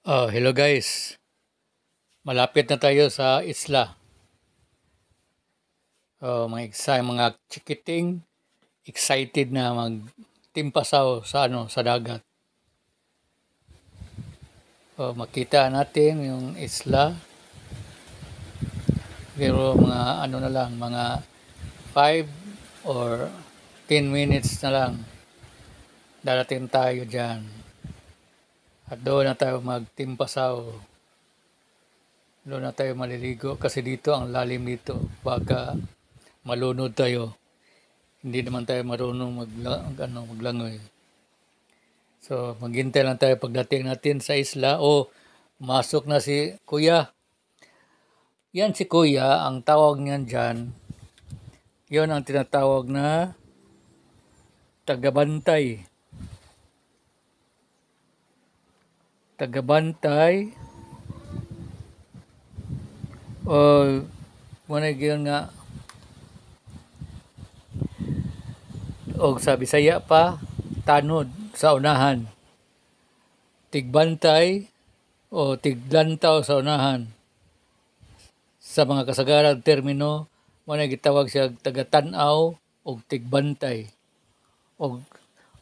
Hello guys. Malapit na tayo sa isla. Mga chikiting excited na magtimpasaw sa dagat. Makita natin yung isla. Pero mga 5 or 10 minutes na lang darating tayo diyan. At doon na tayo magtimpasaw. Doon na tayo maliligo kasi dito ang lalim dito. Baka malunod tayo. Hindi naman tayo marunong maglangoy. So, maghintay lang tayo pagdating natin sa isla. Masok na si Kuya. Yan si Kuya, ang tawag niyan dyan. Yon ang tinatawag na tagabantay. Tagabantay. Muna yun nga. Sa Bisaya pa, tanod sa unahan. Tigbantay o tiglantaw sa unahan. Sa mga kasagarang termino, muna gitawag siya tagatanaw o tigbantay. O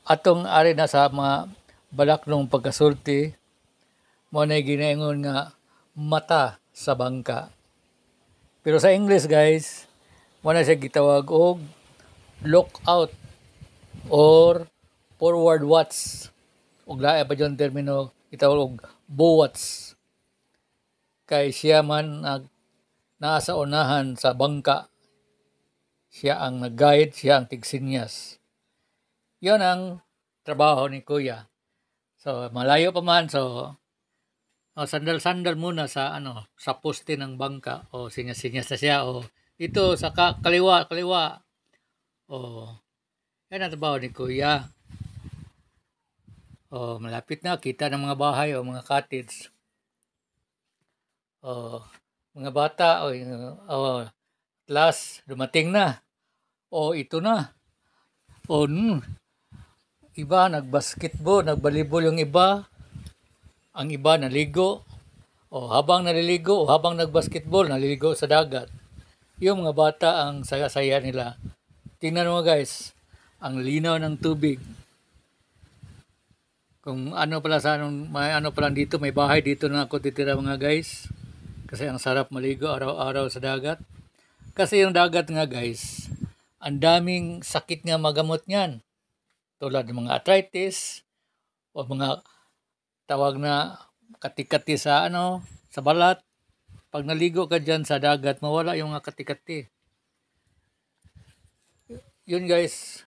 atong ari na sa mga balak nung pagkasulti, muna ginaingon nga mata sa bangka. Pero sa English guys, muna siya gitawag og lookout or forward watch. Og lain pa yung termino gitawag og bowatch. Kay siya man nasa unahan sa bangka. Siya ang nag-guide, siya ang tigsinyas. Yon ang trabaho ni Kuya. So malayo pa man, sandal-sandal muna sa poste ng bangka o sinyas-sinyas na siya ito sa kaliwa. Yan ang trabaho ni Kuya. Malapit na kita ng mga bahay o mga cottage. Mga bata class dumating na. Ito na. Iba nagbasketball, nagbalibol yung iba. Ang iba naligo. Habang naliligo habang nagbasketball, naliligo sa dagat. Yung mga bata ang saya-saya nila. Tingnan mo guys, ang linaw ng tubig. Kung dito, may bahay dito na ako titira mga guys. Kasi ang sarap maligo araw-araw sa dagat. Kasi yung dagat nga guys, ang daming sakit nga magamot niyan. Tulad ng mga arthritis o mga tawag na kati-kati sa balat. Pag naligo ka dyan sa dagat, mawala yung kati-kati. Yun guys,